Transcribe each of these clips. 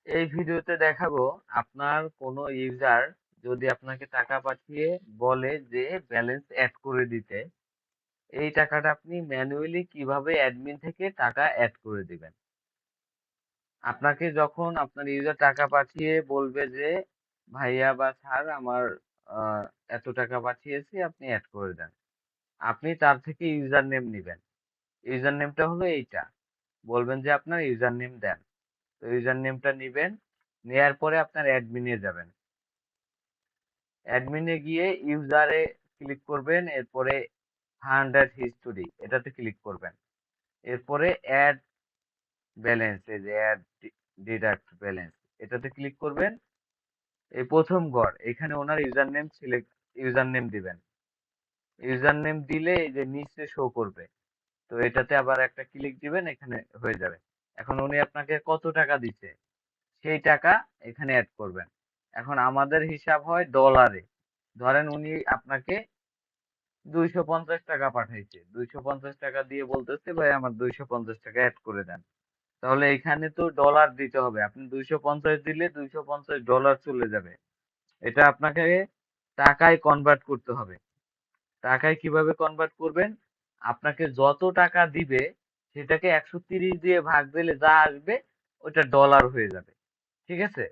এই ভিডিওতে দেখাবো আপনার কোনো ইউজার যদি আপনাকে টাকা পাঠিয়ে বলে যে ব্যালেন্স অ্যাড করে দিতে, এই টাকাটা আপনি ম্যানুয়ালি কিভাবে অ্যাডমিন থেকে টাকা অ্যাড করে দিবেন। আপনাকে যখন আপনার ইউজার টাকা পাঠিয়ে বলবে যে ভাইয়া বা স্যার আমার আহ, এত টাকা পাঠিয়েছি আপনি অ্যাড করে দেন, আপনি তার থেকে ইউজার নেম নিবেন। ইউজার নেমটা হলো এইটা, বলবেন যে আপনার ইউজার নেম দেন। তো ইউজার নেমটা নিবেন, নেয়ার পরে আপনার অ্যাডমিনে যাবেন। অ্যাডমিনে গিয়ে ইউজারে ক্লিক করবেন, এরপরে ফান্ড অ্যাট হিস্টোরি এটাতে ক্লিক করবেন। এরপরে অ্যাড ব্যালেন্স, এই যে অ্যাড ডিডাক্ট ব্যালেন্স এটাতে ক্লিক করবেন। এই প্রথম ঘর এখানে ওনার user name select, user name দিবেন। ইউজার নেম দিলে এই যে নিচে শো করবে, তো এটাতে আবার একটা ক্লিক দিবেন, এখানে হয়ে যাবে। এখন উনি আপনাকে কত টাকা দিচ্ছে সেই টাকা এখানে অ্যাড করবেন। এখন আমাদের হিসাব হয় ডলারে। ধরেন উনি আপনাকে 250 টাকা পাঠাইছে, 250 টাকা দিয়ে বলতেছে ভাই আমার 250 টাকা অ্যাড করে দেন। তাহলে এখানে তো ডলার দিতে হবে, আপনি 250 দিলে $250 চলে যাবে। এটা আপনাকে টাকায় কনভার্ট করতে হবে। টাকায় কিভাবে কনভার্ট করবেন? আপনাকে যত টাকা দিবে সেটাকে 130 দিয়ে ভাগ দিলে যা আসবে ওটা ডলার হয়ে যাবে। ঠিক আছে?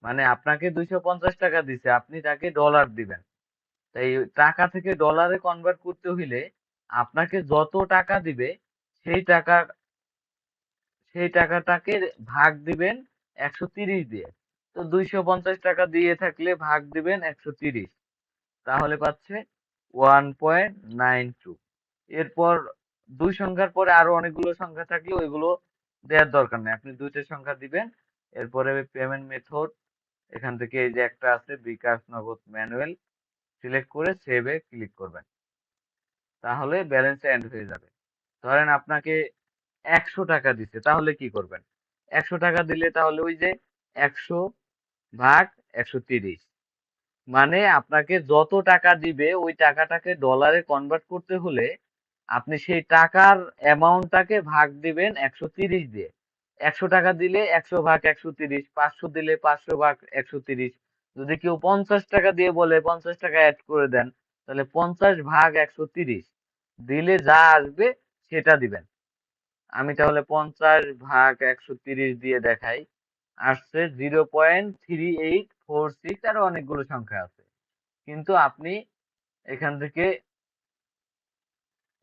মানে আপনাকে 250 টাকা দিছে, আপনি তাকে ডলার দিবেন। তাই টাকা থেকে ডলারে কনভার্ট করতে হইলে আপনাকে যত টাকা দিবে সেই টাকা, সেই টাকাটাকে ভাগ দিবেন 130 দিয়ে। তো 250 টাকা দিয়ে থাকলে ভাগ দিবেন 130, তাহলে পাচ্ছে 1.92। এরপর দুই সংখ্যার পরে আরো অনেকগুলো সংখ্যা থাকলে ওইগুলো দেওয়ার দরকার নেই, আপনি দুইটা সংখ্যা দিবেন। এরপরে পেমেন্ট মেথড, এখান থেকে এই যে একটা আছে বিকাশ নগদ ম্যানুয়াল, সিলেক্ট করে সেভে ক্লিক করবেন। তাহলে ব্যালেন্স এন্ড হয়ে যাবে। ধরেন আপনাকে 100 টাকা দিচ্ছে, তাহলে কি করবেন? 100 টাকা দিলে তাহলে ওই যে 100/130, মানে আপনাকে যত টাকা দিবে ওই টাকাটাকে ডলারে কনভার্ট করতে হলে আপনি সেই টাকার অ্যামাউন্টটাকে ভাগ দিবেন 130 দিয়ে। 100 টাকা দিলে 100/130, 500 দিলে 500/130। যদি কেউ 50 টাকা দিয়ে বলে 50 টাকা অ্যাড করে দেন, তাহলে 50/130 দিলে যা আসবে সেটা দিবেন। আমি তাহলে 50/130 দিয়ে দেখাই, আসছে 0.3846, আরো অনেকগুলো সংখ্যা আছে। কিন্তু আপনি এখান থেকে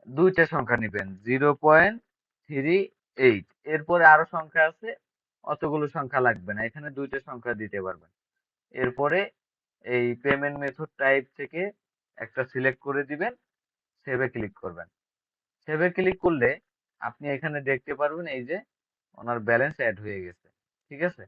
দুইটা সংখ্যা নিবেন, 0.38। এরপরে আরো সংখ্যা আছে, অতগুলো সংখ্যা লাগবে না, এখানে দুইটা সংখ্যা দিতে পারবেন। এরপরে এই পেমেন্ট মেথড টাইপ থেকে একটা সিলেক্ট করে দিবেন, সেভে ক্লিক করবেন। সেভে ক্লিক করলে আপনি এখানে দেখতে পারবেন এই যে ওনার ব্যালেন্স অ্যাড হয়ে গেছে। ঠিক আছে?